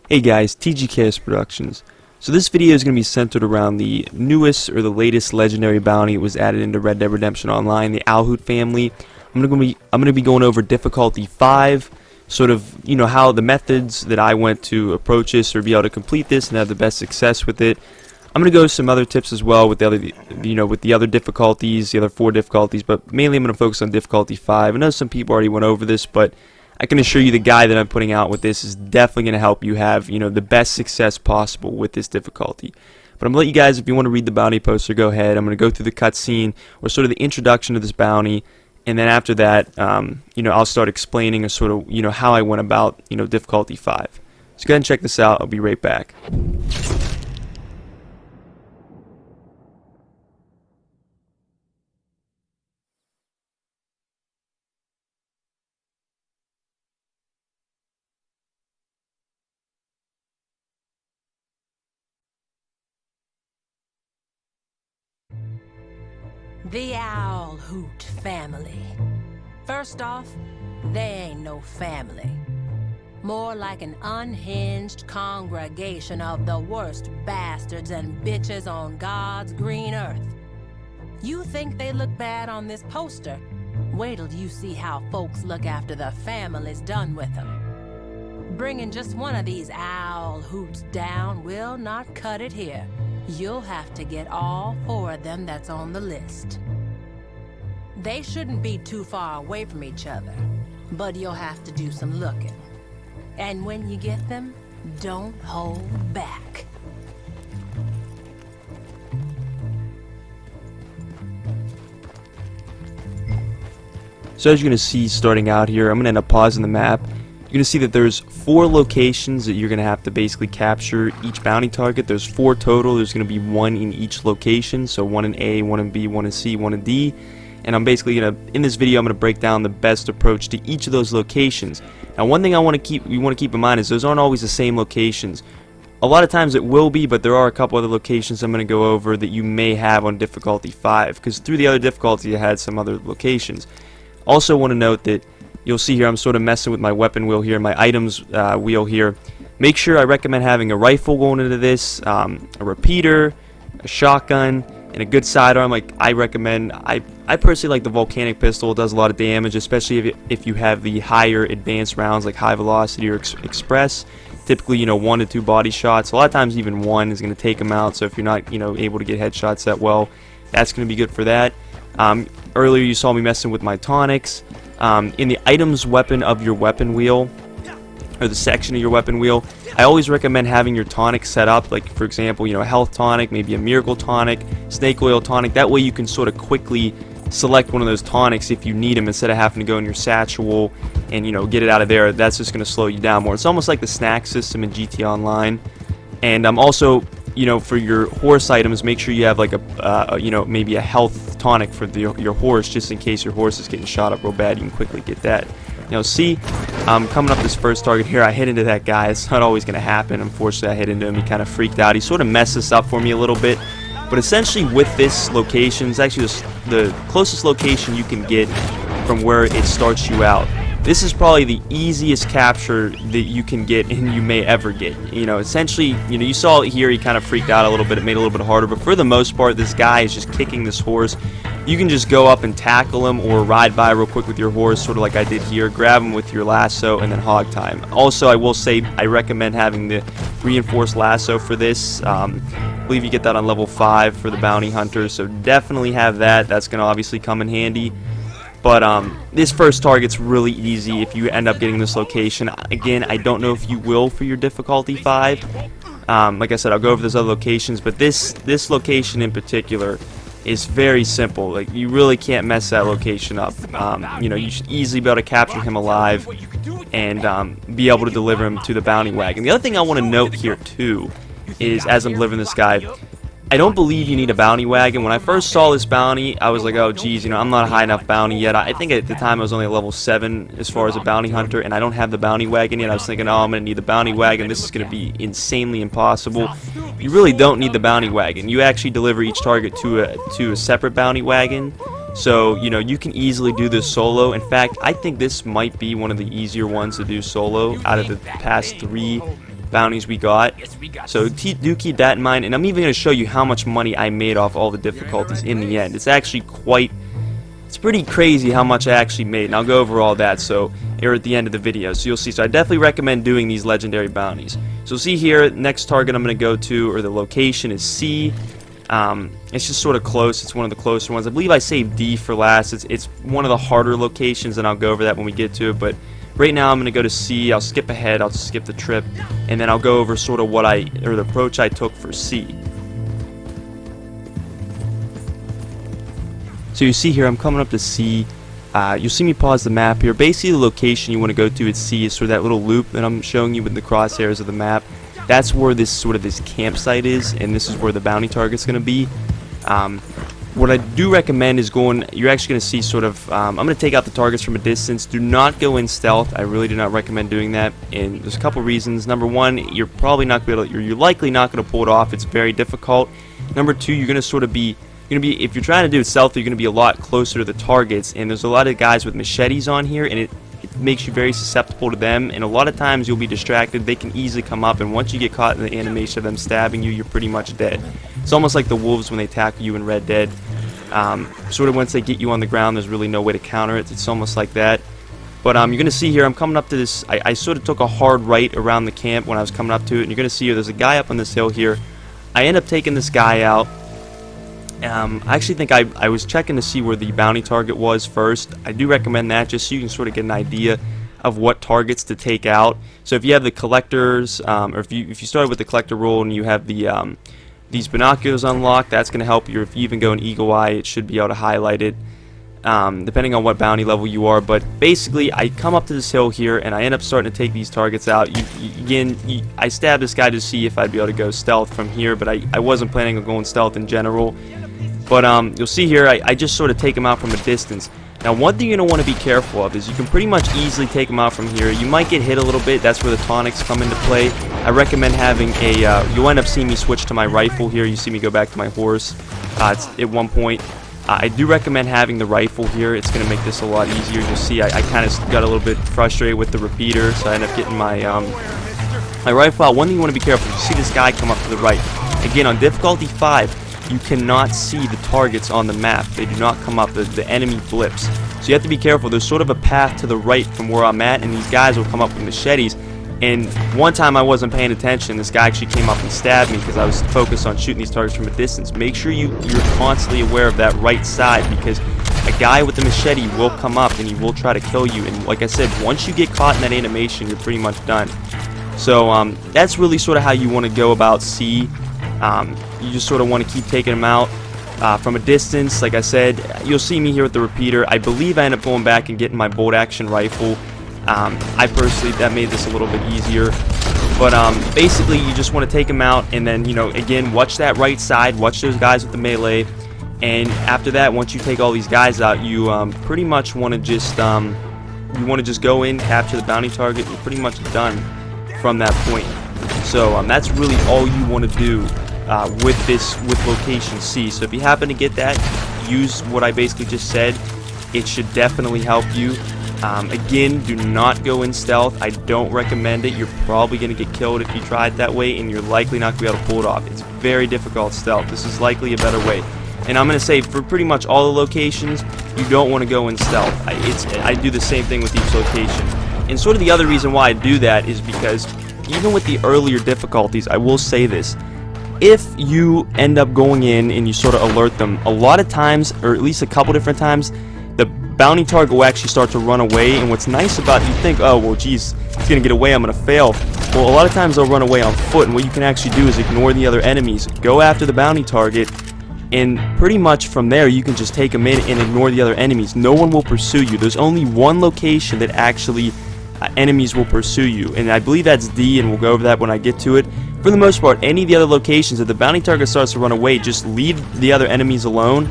Hey guys, TGKS Productions. So this video is going to be centered around the newest or the latest legendary bounty that was added into Red Dead Redemption Online, the Owlhoot Family. I'm going to be going over difficulty 5, sort of, how the methods that I went to approach this or be able to complete this and have the best success with it. I'm going to go some other tips as well with the other, with the other difficulties, the other 4 difficulties, but mainly I'm going to focus on difficulty 5. I know some people already went over this, but I can assure you the guide that I'm putting out with this is definitely going to help you have, the best success possible with this difficulty. But I'm going to let you guys, if you want to read the bounty poster, go ahead. I'm going to go through the cutscene or sort of the introduction to this bounty, and then after that, I'll start explaining a sort of, how I went about, difficulty 5. So go ahead and check this out. I'll be right back. The Owlhoot Family. First off, they ain't no family. More like an unhinged congregation of the worst bastards and bitches on God's green earth. You think they look bad on this poster? Wait till you see how folks look after the family's done with them. Bringing just one of these Owlhoots down will not cut it here. You'll have to get all 4 of them that's on the list. They shouldn't be too far away from each other, but you'll have to do some looking. And when you get them, don't hold back. So as you're going to see starting out here, I'm going to end up pausing the map. You're going to see that there's 4 locations that you're going to have to basically capture each bounty target. There's 4 total. There's going to be 1 in each location. So 1 in A, 1 in B, 1 in C, 1 in D. And I'm basically going to, in this video, I'm going to break down the best approach to each of those locations. Now one thing you want to keep in mind is those aren't always the same locations. A lot of times it will be, but there are a couple other locations I'm going to go over that you may have on difficulty 5. Because through the other difficulty I had some other locations. Also want to note that you'll see here I'm sort of messing with my weapon wheel here, my items wheel here. Make sure I recommend having a rifle going into this, a repeater, a shotgun, and a good sidearm. Like I recommend, I personally like the volcanic pistol. It does a lot of damage, especially if you have the higher advanced rounds like high velocity or express. Typically, 1 to 2 body shots. A lot of times even 1 is going to take them out. So if you're not, able to get headshots that well, that's going to be good for that. Earlier you saw me messing with my tonics. In the items weapon of your weapon wheel, or the section of your weapon wheel, I always recommend having your tonic set up, like for example, a health tonic, maybe a miracle tonic, snake oil tonic. That way you can sort of quickly select one of those tonics if you need them instead of having to go in your satchel and get it out of there. That's just going to slow you down more. It's almost like the snack system in GT Online. And also, for your horse items, make sure you have like a maybe a health tonic for your horse, just in case your horse is getting shot up real bad. You can quickly get that. See, coming up this first target here, I hit into that guy. It's not always going to happen. Unfortunately, I hit into him. He kind of freaked out. He sort of messed this up for me a little bit. But essentially, with this location, it's actually the closest location you can get from where it starts you out. This is probably the easiest capture that you can get and you may ever get. Essentially, you saw it here, he kind of freaked out a little bit, it made it a little bit harder, but for the most part, this guy is just kicking this horse. You can just go up and tackle him or ride by real quick with your horse, sort of like I did here, grab him with your lasso, and then hog time. Also, I will say, I recommend having the reinforced lasso for this. I believe you get that on level 5 for the bounty hunter, so definitely have that. That's going to obviously come in handy. But this first target's really easy if you end up getting this location. Again, I don't know if you will for your difficulty 5. Like I said, I'll go over those other locations, but this location in particular is very simple. Like you really can't mess that location up. You should easily be able to capture him alive and be able to deliver him to the bounty wagon. The other thing I want to note here too is, as I'm delivering this guy, I don't believe you need a bounty wagon. When I first saw this bounty, I was like, oh geez, I'm not a high enough bounty yet. I think at the time I was only at level 7 as far as a bounty hunter, and I don't have the bounty wagon yet. I was thinking, oh, I'm going to need the bounty wagon. This is going to be insanely impossible. You really don't need the bounty wagon. You actually deliver each target to a separate bounty wagon. So, you can easily do this solo. In fact, I think this might be one of the easier ones to do solo out of the past 3 bounties we got. So do keep that in mind, and I'm even going to show you how much money I made off all the difficulties in the end. It's actually it's pretty crazy how much I actually made, and I'll go over all that here at the end of the video, so you'll see. So I definitely recommend doing these legendary bounties. So see here, next target I'm going to go to, or the location, is C. It's just sort of close. It's one of the closer ones. I believe I saved D for last. It's one of the harder locations, and I'll go over that when we get to it. But right now I'm going to go to C. I'll skip ahead. I'll just skip the trip, and then I'll go over sort of the approach I took for C. So you see here, I'm coming up to C. You'll see me pause the map here. Basically, the location you want to go to at C is sort of that little loop that I'm showing you with the crosshairs of the map. That's where this campsite is, and this is where the bounty target's going to be. What I do recommend is you're actually going to see I'm going to take out the targets from a distance. Do not go in stealth. I really do not recommend doing that, and there's a couple reasons. Number one, you're probably not going to you're likely not going to pull it off. It's very difficult. Number two, you're going to if you're trying to do it stealthy, you're going to be a lot closer to the targets, and there's a lot of guys with machetes on here, and it makes you very susceptible to them, and a lot of times you'll be distracted. They can easily come up, and once you get caught in the animation of them stabbing you, you're pretty much dead. It's almost like the wolves when they tackle you in Red Dead. Sort of once they get you on the ground, there's really no way to counter it. It's almost like that. But you're going to see here, I'm coming up to this. I sort of took a hard right around the camp when I was coming up to it, and you're going to see here, there's a guy up on this hill here. I end up taking this guy out. I actually think I was checking to see where the bounty target was first. I do recommend that just so you can sort of get an idea of what targets to take out. So if you have the collectors, or if you started with the collector role and you have the these binoculars unlocked, that's going to help you. If you even go in Eagle Eye, it should be able to highlight it, depending on what bounty level you are. But basically, I come up to this hill here, and I end up starting to take these targets out. I stabbed this guy to see if I'd be able to go stealth from here, but I wasn't planning on going stealth in general. But you'll see here, I just sort of take him out from a distance. Now, one thing you're going to want to be careful of is you can pretty much easily take him out from here. You might get hit a little bit. That's where the tonics come into play. I recommend having you'll end up seeing me switch to my rifle here. You see me go back to my horse at one point. I do recommend having the rifle here. It's going to make this a lot easier. You'll see I kind of got a little bit frustrated with the repeater, so I end up getting my my rifle out. One thing you want to be careful, you see this guy come up to the right. Again, on difficulty 5, you cannot see the targets on the map. They do not come up. The enemy blips. So you have to be careful. There's sort of a path to the right from where I'm at, and these guys will come up with machetes. And one time I wasn't paying attention. This guy actually came up and stabbed me because I was focused on shooting these targets from a distance. Make sure you're constantly aware of that right side, because a guy with a machete will come up and he will try to kill you. And like I said, once you get caught in that animation, you're pretty much done. So that's really sort of how you want to go about C. You just sort of want to keep taking them out from a distance. Like I said, you'll see me here with the repeater. I believe I end up going back and getting my bolt action rifle. I personally, that made this a little bit easier. But basically, you just want to take them out, and then, again, watch that right side, watch those guys with the melee. And after that, once you take all these guys out, you pretty much want to just go in, capture the bounty target. You're pretty much done from that point. So that's really all you want to do with location C. So if you happen to get that, use what I basically just said. It should definitely help you. Again, do not go in stealth. I don't recommend it. You're probably going to get killed if you try it that way, and you're likely not going to be able to pull it off. It's very difficult stealth. This is likely a better way. And I'm going to say for pretty much all the locations, you don't want to go in stealth. I do the same thing with each location. And sort of the other reason why I do that is because even with the earlier difficulties, I will say this. If you end up going in and you sort of alert them, a lot of times, or at least a couple different times, the bounty target will actually start to run away. And what's nice about it, you think, oh, well, geez, he's going to get away, I'm going to fail. Well, a lot of times they'll run away on foot, and what you can actually do is ignore the other enemies, go after the bounty target, and pretty much from there you can just take them in and ignore the other enemies. No one will pursue you. There's only one location that actually enemies will pursue you, and I believe that's D, and we'll go over that when I get to it. For the most part, any of the other locations, if the bounty target starts to run away, just leave the other enemies alone,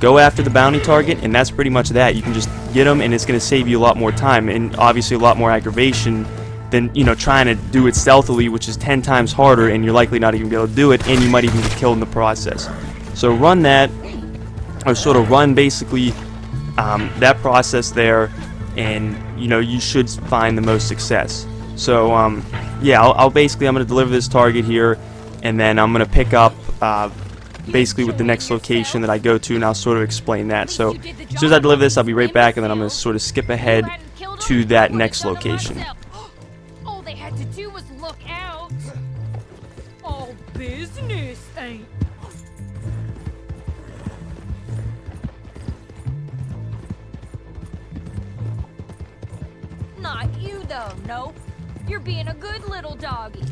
go after the bounty target, and that's pretty much that. You can just get them, and it's going to save you a lot more time, and obviously a lot more aggravation than, trying to do it stealthily, which is 10 times harder, and you're likely not even be able to do it, and you might even get killed in the process. So run that, or sort of run basically that process there, and you should find the most success. So yeah, I'm gonna deliver this target here, and then I'm gonna pick up basically with the next location that I go to, and I'll sort of explain that. So as soon as I deliver this, I'll be right back, and then I'm gonna sort of skip ahead to that next location. All they had to do was look out. All business ain't. Not you though, no. You're being a good little doggy.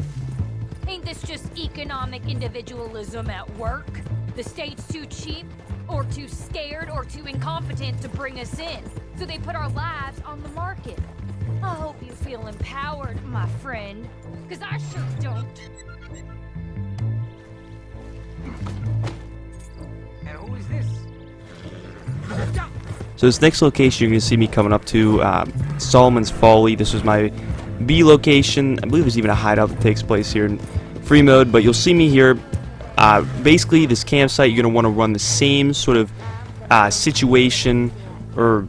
Ain't this just economic individualism at work? The state's too cheap, or too scared, or too incompetent to bring us in, so they put our lives on the market. I hope you feel empowered, my friend, because I sure don't. And who is this? So this next location you're going to see me coming up to, Solomon's Folly. This was my B location. I believe there's even a hideout that takes place here in free mode, but you'll see me here. Basically, this campsite, you're going to want to run the same sort of situation, or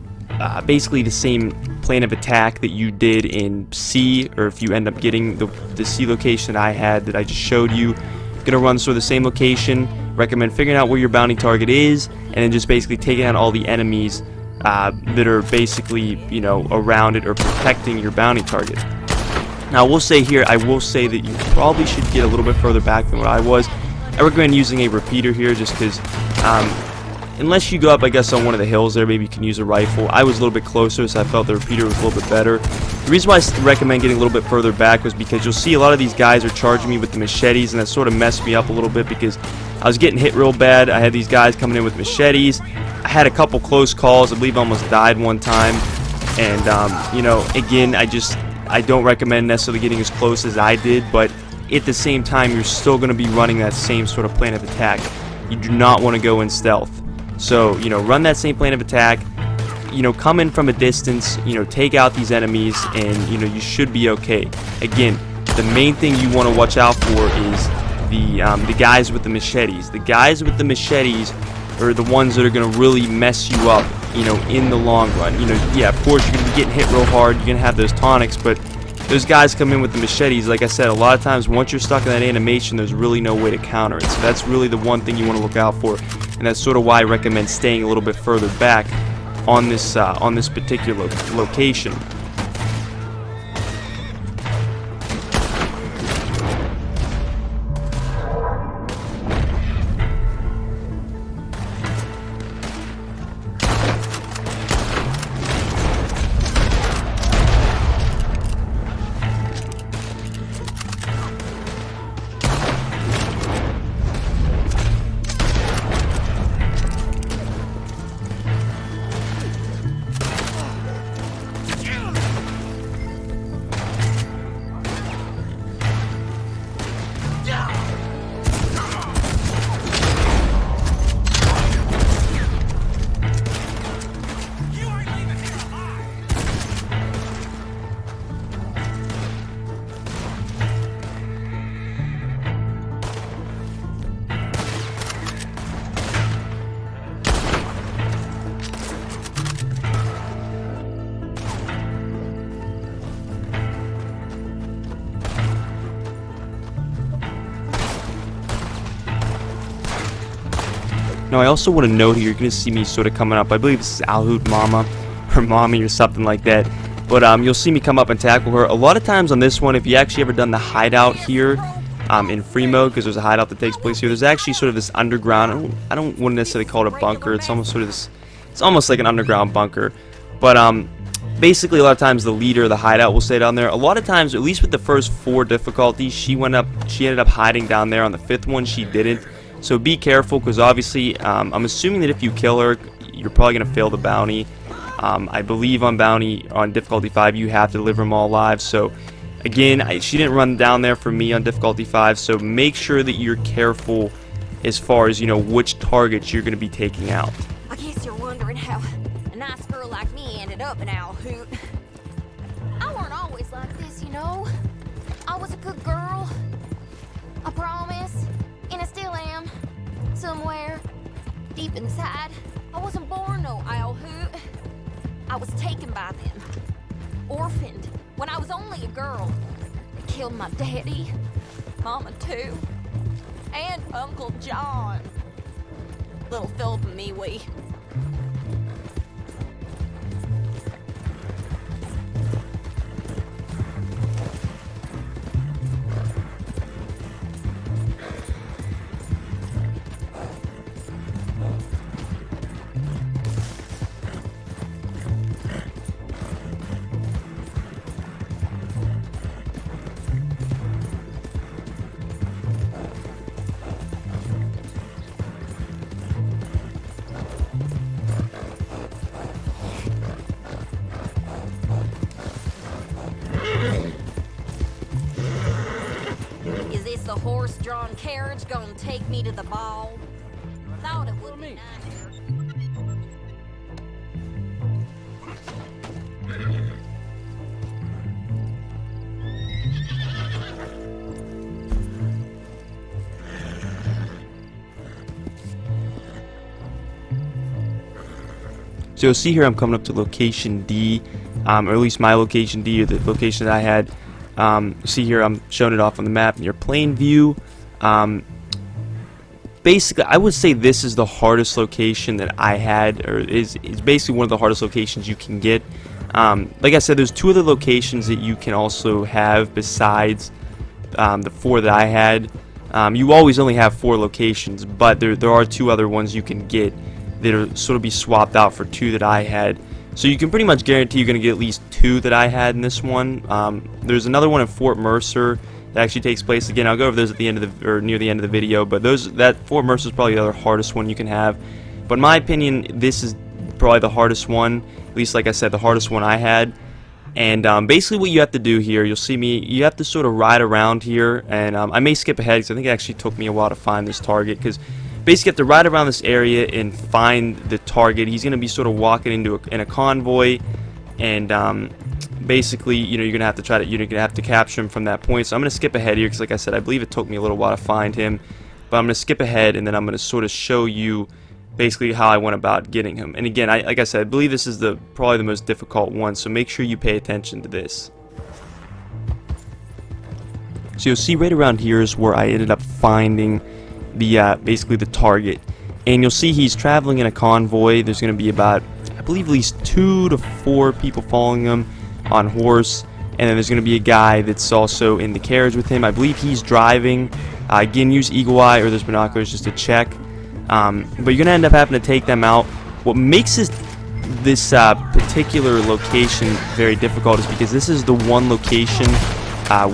basically the same plan of attack that you did in C, or if you end up getting the C location that I had that I just showed you. Going to run sort of the same location. Recommend figuring out where your bounty target is, and then just basically taking out all the enemies that are basically, you know, around it or protecting your bounty target. Now, I will say that you probably should get a little bit further back than what I was. I recommend using a repeater here, just because unless you go up, I guess, on one of the hills there, maybe you can use a rifle. I was a little bit closer, so I felt the repeater was a little bit better. The reason why I recommend getting a little bit further back was because you'll see a lot of these guys are charging me with the machetes, and that sort of messed me up a little bit because I was getting hit real bad. I had these guys coming in with machetes. I had a couple close calls. I believe I almost died one time. And, you know, again, I don't recommend necessarily getting as close as I did, but at the same time, you're still going to be running that same sort of plan of attack. You do not want to go in stealth. So, you know, run that same plan of attack. You know, come in from a distance, you know, take out these enemies, and, you know, you should be okay. Again, the main thing you want to watch out for is the guys with the machetes. The guys with the machetes are the ones that are going to really mess you up, you know, in the long run. You know, yeah, of course, you're going to be getting hit real hard. You're going to have those tonics, but those guys come in with the machetes. Like I said, a lot of times once you're stuck in that animation, there's really no way to counter it. So that's really the one thing you want to look out for, and that's sort of why I recommend staying a little bit further back on this particular location. Now, I also want to note here, you're going to see me sort of coming up. I believe this is Owlhoot Mama, or Mommy, or something like that. But you'll see me come up and tackle her. A lot of times on this one, if you actually ever done the hideout here in free mode, because there's a hideout that takes place here, there's actually sort of this underground. I don't want to necessarily call it a bunker. It's almost sort of this. It's almost like an underground bunker. But basically, a lot of times the leader of the hideout will stay down there. A lot of times, at least with the first 4 difficulties, she ended up hiding down there. On the 5th one, she didn't. So be careful, because obviously, I'm assuming that if you kill her, you're probably going to fail the bounty. I believe on difficulty 5, you have to deliver them all alive. So again, she didn't run down there for me on difficulty 5. So make sure that you're careful as far as, you know, which targets you're going to be taking out. I guess you're wondering how a nice girl like me ended up in Owlhoot. I weren't always like this, you know. I was a good girl. I promise. And I still am. Somewhere deep inside. I wasn't born no Owlhoot. I was taken by them. Orphaned when I was only a girl. killed my daddy, Mama too, and Uncle John. Little Philip and me, we. Is this the horse-drawn carriage gonna take me to the ball? Thought it would be nicer. So you'll see here I'm coming up to location D, or at least my location D, or the location that I had. See here I'm showing it off on the map in your plain view. Basically, I would say this is the hardest location that I had, or is basically one of the hardest locations you can get. Like I said, there's 2 other locations that you can also have besides the 4 that I had. You always only have 4 locations, but there are 2 other ones you can get that are sort of be swapped out for 2 that I had. So you can pretty much guarantee you're going to get at least 2 that I had in this one. There's another one in Fort Mercer that actually takes place again. I'll go over those at the end of the, or near the end of the video. But that Fort Mercer is probably the other hardest one you can have. But in my opinion, this is probably the hardest one. At least, like I said, the hardest one I had. And basically, what you have to do here, you'll see me. You have to sort of ride around here, and I may skip ahead because I think it actually took me a while to find this target. Because basically, you have to ride around this area and find the target. He's going to be sort of walking in a convoy, and basically, you're going to have to you're going to have to capture him from that point. So I'm going to skip ahead here because, like I said, I believe it took me a little while to find him. But I'm going to skip ahead, and then I'm going to sort of show you basically how I went about getting him. And again, like I said, I believe this is probably the most difficult one. So make sure you pay attention to this. So you'll see right around here is where I ended up finding the basically the target, and you'll see he's traveling in a convoy. There's going to be about, I believe, at least 2 to 4 people following him on horse, and then there's going to be a guy that's also in the carriage with him. I believe he's driving. Again, use eagle eye or those binoculars just to check, but you're going to end up having to take them out. What makes this particular location very difficult is because this is the one location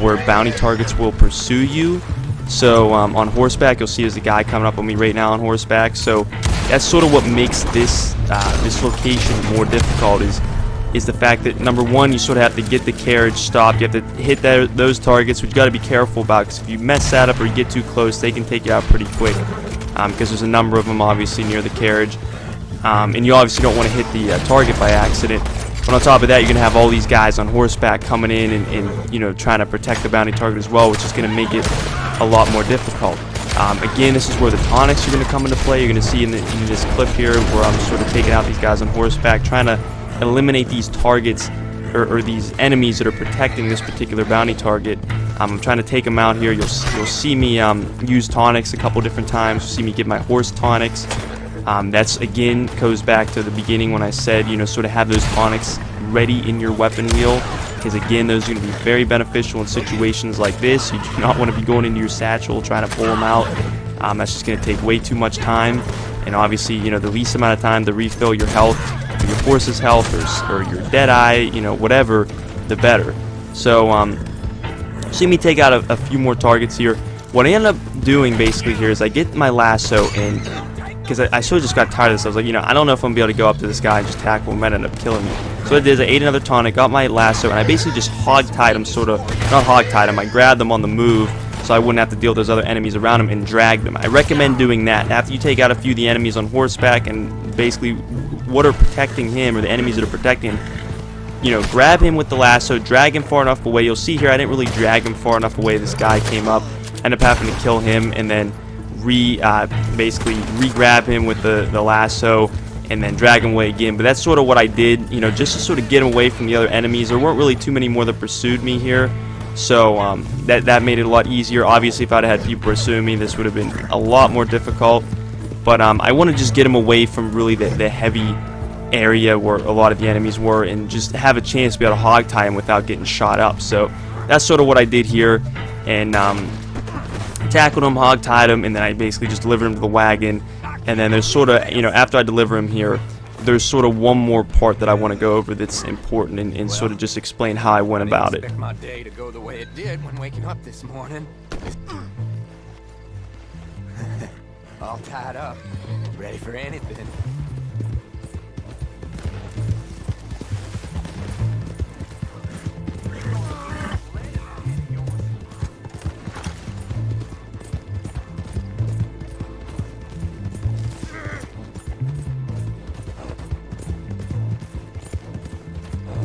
where bounty targets will pursue you. So on horseback, you'll see there's a guy coming up on me right now on horseback. So that's sort of what makes this location more difficult is the fact that, number one, you sort of have to get the carriage stopped. You have to hit those targets, which you got to be careful about, because if you mess that up or you get too close, they can take you out pretty quick, because there's a number of them obviously near the carriage, and you obviously don't want to hit the target by accident. But on top of that, you're going to have all these guys on horseback coming in and trying to protect the bounty target as well, which is going to make it a lot more difficult. Again, this is where the tonics are going to come into play. You're going to see in this clip here where I'm sort of taking out these guys on horseback, trying to eliminate these targets or these enemies that are protecting this particular bounty target. I'm trying to take them out here. You'll see me use tonics a couple different times. You'll see me give my horse tonics. That's, again, goes back to the beginning when I said, sort of have those tonics ready in your weapon wheel, because, again, those are going to be very beneficial in situations like this. You do not want to be going into your satchel trying to pull them out. That's just going to take way too much time, and obviously, the least amount of time to refill your health, or your horse's health, or your dead eye, whatever, the better. So, see me take out a few more targets here. What I end up doing basically here is I get my lasso in, because I sort of just got tired of this. I was like, I don't know if I'm going to be able to go up to this guy and just tackle him. He might end up killing me. So what I did is I ate another tonic, got my lasso, and I basically just hog-tied him, not hog-tied him, I grabbed them on the move so I wouldn't have to deal with those other enemies around him and drag them. I recommend doing that. After you take out a few of the enemies on horseback and basically what are protecting him, or the enemies that are protecting him, grab him with the lasso, drag him far enough away. You'll see here I didn't really drag him far enough away. This guy came up, ended up having to kill him, and then basically re-grab him with the lasso and then drag him away again. But that's sort of what I did, just to sort of get him away from the other enemies. There weren't really too many more that pursued me here. So that made it a lot easier. Obviously, if I'd had people pursuing me, this would have been a lot more difficult. But I want to just get him away from really the heavy area where a lot of the enemies were, and just have a chance to be able to hog tie him without getting shot up. So that's sort of what I did here, and tackled him, hog tied him, and then I basically just delivered him to the wagon. And then there's sort of, you know, after I deliver him here, there's sort of one more part that I want to go over that's important, and sort of just explain how I went about it. I didn't expect my day to go the way it did when waking up this morning. All tied up, ready for anything.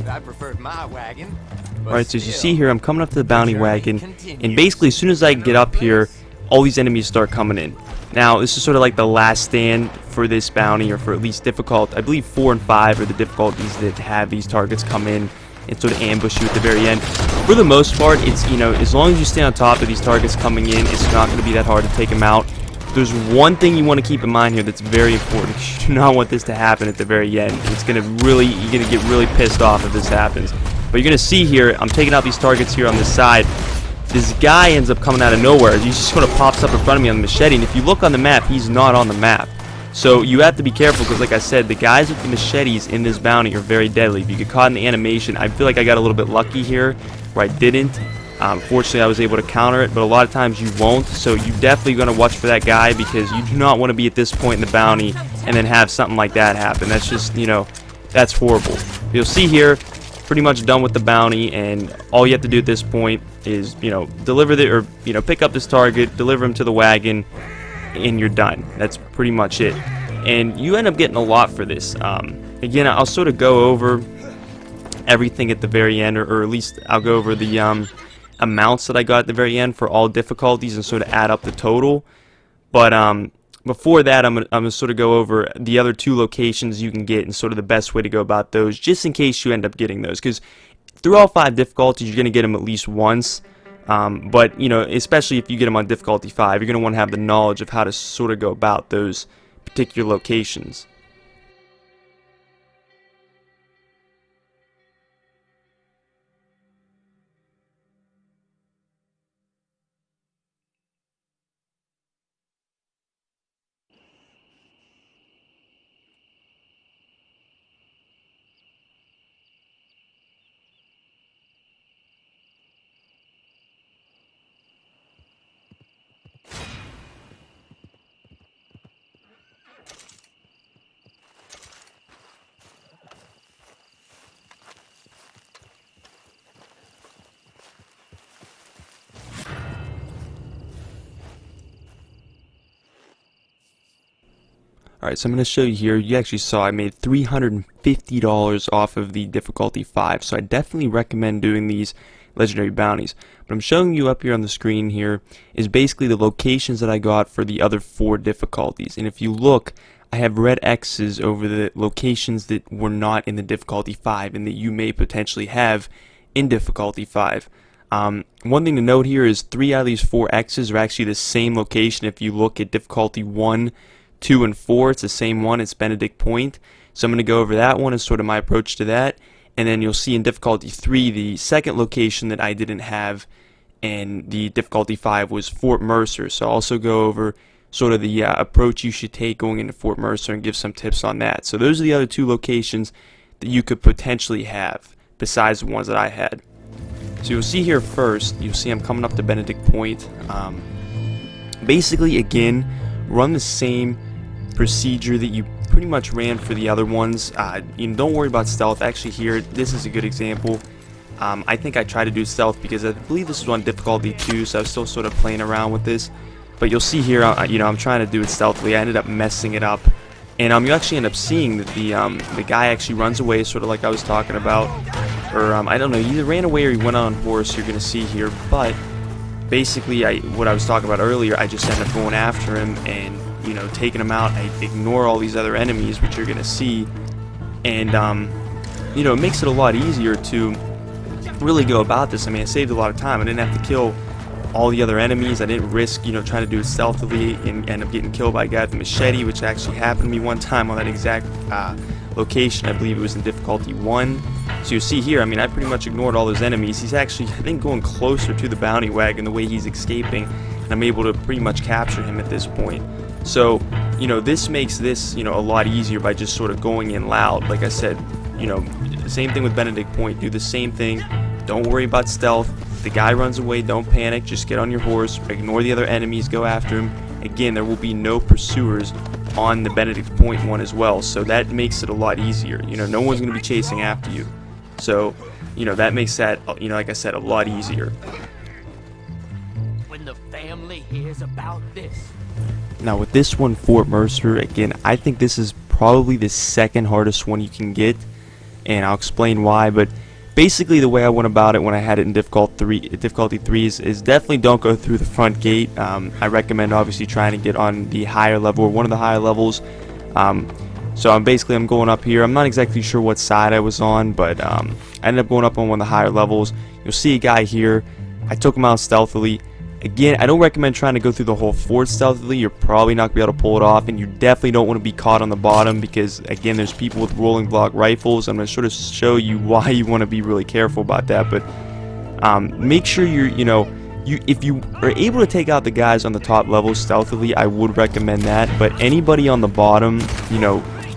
I preferred my wagon. Alright, so as you see here, I'm coming up to the bounty wagon, and basically as soon as I get up here, all these enemies start coming in. Now, this is sort of like the last stand for this bounty, or for at least difficult. I believe 4 and 5 are the difficulties that have these targets come in and sort of ambush you at the very end. For the most part, it's, you know, as long as you stay on top of these targets coming in, it's not going to be that hard to take them out. There's one thing you want to keep in mind here that's very important. You do not want this to happen at the very end. It's going to really, you're going to get really pissed off if this happens. But you're going to see here, I'm taking out these targets here on this side. This guy ends up coming out of nowhere. He just sort of pops up in front of me on the machete, and if you look on the map, he's not on the map. So you have to be careful, because like I said, the guys with the machetes in this bounty are very deadly. If you get caught in the animation, I feel like I got a little bit lucky here, where I didn't. Fortunately, I was able to counter it, but a lot of times you won't. So you definitely going to watch for that guy, because you do not want to be at this point in the bounty and then have something like that happen. That's just, you know, that's horrible. You'll see here, pretty much done with the bounty, and all you have to do at this point is, you know, deliver the, or, you know, pick up this target, deliver him to the wagon, and you're done. That's pretty much it. And you end up getting a lot for this. Again, I'll sort of go over everything at the very end, or at least I'll go over the amounts that I got at the very end for all difficulties and sort of add up the total. But before that, I'm gonna sort of go over the other 2 locations you can get and sort of the best way to go about those, just in case you end up getting those. Because through all 5 difficulties, you're gonna get them at least once. But you know, especially if you get them on difficulty 5, you're gonna want to have the knowledge of how to sort of go about those particular locations. Alright, so I'm going to show you here. You actually saw I made $350 off of the difficulty 5, so I definitely recommend doing these legendary bounties. But I'm showing you up here on the screen here is basically the locations that I got for the other 4 difficulties. And if you look, I have red X's over the locations that were not in the difficulty 5 and that you may potentially have in difficulty 5. One thing to note here is 3 out of these 4 X's are actually the same location. If you look at difficulty 1, 2, and 4, it's the same one. It's Benedict Point. So I'm going to go over that one as sort of my approach to that. And then you'll see in difficulty 3, the second location that I didn't have in the difficulty 5 was Fort Mercer. So I'll also go over sort of the approach you should take going into Fort Mercer and give some tips on that. So those are the other 2 locations that you could potentially have besides the ones that I had. So you'll see here first, you'll see I'm coming up to Benedict Point. Basically, again, run the same procedure that you pretty much ran for the other ones. You know, don't worry about stealth. Actually, here, this is a good example. I think I tried to do stealth because I believe this was on difficulty 2, so I was still sort of playing around with this. But you'll see here, you know, I'm trying to do it stealthily. I ended up messing it up, and you actually end up seeing that the guy actually runs away, sort of like I was talking about, or I don't know, he either ran away or he went on horse. You're gonna see here, but basically, what I was talking about earlier, I just ended up going after him and, you know, taking him out. I ignore all these other enemies, which you're gonna see, and you know, it makes it a lot easier to really go about this. I mean, I saved a lot of time. I didn't have to kill all the other enemies. I didn't risk, trying to do it stealthily and end up getting killed by a guy with a machete, which actually happened to me one time on that exact location. I believe it was in difficulty 1. So you see here, I mean, I pretty much ignored all those enemies. He's actually, I think, going closer to the bounty wagon the way he's escaping, and I'm able to pretty much capture him at this point. So, this makes this, a lot easier by just sort of going in loud. Like I said, same thing with Benedict Point. Do the same thing. Don't worry about stealth. If the guy runs away, don't panic. Just get on your horse, ignore the other enemies, go after him. Again, there will be no pursuers on the Benedict Point one as well, so that makes it a lot easier. No one's going to be chasing after you. So, that makes that, like I said, a lot easier. When the family hears about this. Now with this one, Fort Mercer, again, I think this is probably the second hardest one you can get, and I'll explain why. But basically the way I went about it when I had it in difficulty 3 is definitely don't go through the front gate. I recommend obviously trying to get on the higher level, or one of the higher levels. So I'm going up here. I'm not exactly sure what side I was on, but I ended up going up on one of the higher levels. You'll see a guy here. I took him out stealthily. Again, I don't recommend trying to go through the whole fort stealthily. You're probably not going to be able to pull it off, and you definitely don't want to be caught on the bottom because, again, there's people with rolling block rifles. I'm going to sort of show you why you want to be really careful about that. But make sure if you are able to take out the guys on the top level stealthily, I would recommend that. But anybody on the bottom,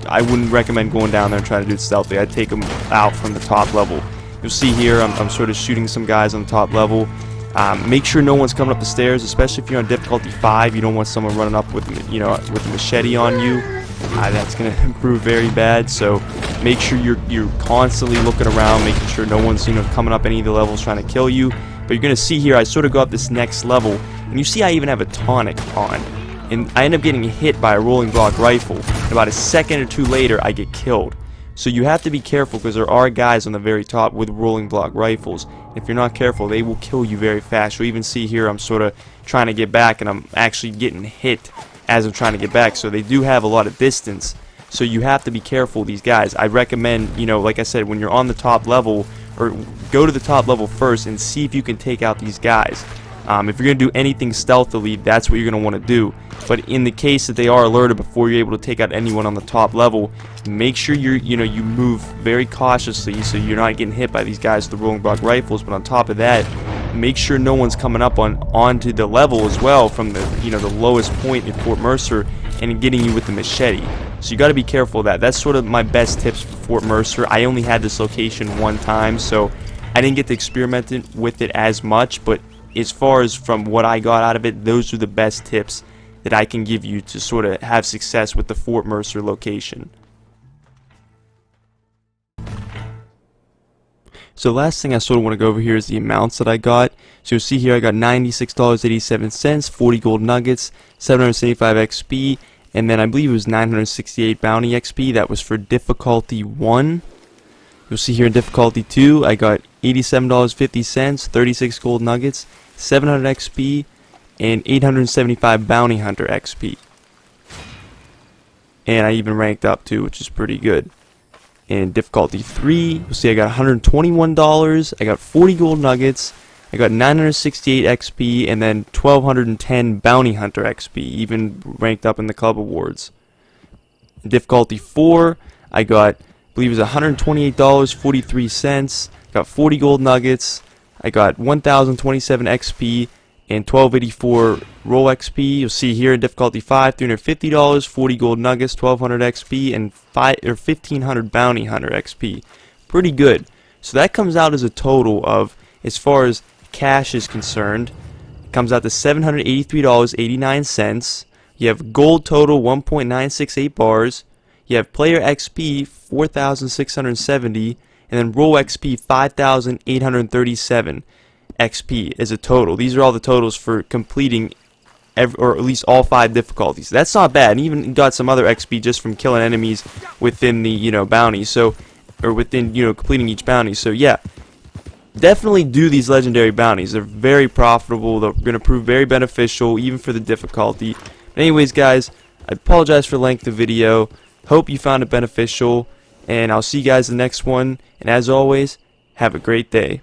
I wouldn't recommend going down there and trying to do it stealthily. I'd take them out from the top level. You'll see here I'm sort of shooting some guys on the top level. Make sure no one's coming up the stairs, especially if you're on difficulty 5. You don't want someone running up with with a machete on you. That's going to prove very bad. So make sure you're constantly looking around, making sure no one's coming up any of the levels trying to kill you. But you're going to see here I sort of go up this next level, and you see I even have a tonic on. And I end up getting hit by a rolling block rifle. About a second or two later, I get killed. So you have to be careful because there are guys on the very top with rolling block rifles. If you're not careful, they will kill you very fast. You'll even see here I'm sort of trying to get back, and I'm actually getting hit as I'm trying to get back. So they do have a lot of distance. So you have to be careful, these guys. I recommend, like I said, when you're on the top level, or go to the top level first and see if you can take out these guys. If you're going to do anything stealthily, that's what you're going to want to do. But in the case that they are alerted before you're able to take out anyone on the top level, make sure you move very cautiously so you're not getting hit by these guys with the rolling block rifles. But on top of that, make sure no one's coming up onto the level as well from the the lowest point in Fort Mercer and getting you with the machete. So you got to be careful of that. That's sort of my best tips for Fort Mercer. I only had this location one time, so I didn't get to experiment with it as much, but as far as from what I got out of it, those are the best tips that I can give you to sort of have success with the Fort Mercer location. So the last thing I sort of want to go over here is the amounts that I got. So you'll see here I got $96.87, 40 gold nuggets, 775 XP, and then I believe it was 968 bounty XP. That was for difficulty 1. You'll see here in difficulty 2 I got $87.50, 36 gold nuggets, 700 XP, and 875 bounty hunter XP. And I even ranked up too, which is pretty good. In difficulty 3, you'll see I got $121, I got 40 gold nuggets, I got 968 XP, and then 1210 bounty hunter XP, even ranked up in the club awards. In difficulty 4, I got, I believe it was $128.43, got 40 gold nuggets, I got 1027 XP, and 1284 roll XP. You'll see here in difficulty 5, $350, 40 gold nuggets, 1200 XP, and 1500 bounty hunter XP. Pretty good. So that comes out as a total of, as far as cash is concerned, it comes out to $783.89. You have gold total 1.968 bars. You have player XP 4,670, and then roll XP 5,837 XP as a total. These are all the totals for completing or at least all 5 difficulties. That's not bad. And even got some other XP just from killing enemies within the bounty. So, or within completing each bounty. So yeah, definitely do these legendary bounties. They're very profitable. They're going to prove very beneficial even for the difficulty. But anyways, guys, I apologize for the length of the video. Hope you found it beneficial, and I'll see you guys in the next one. And as always, have a great day.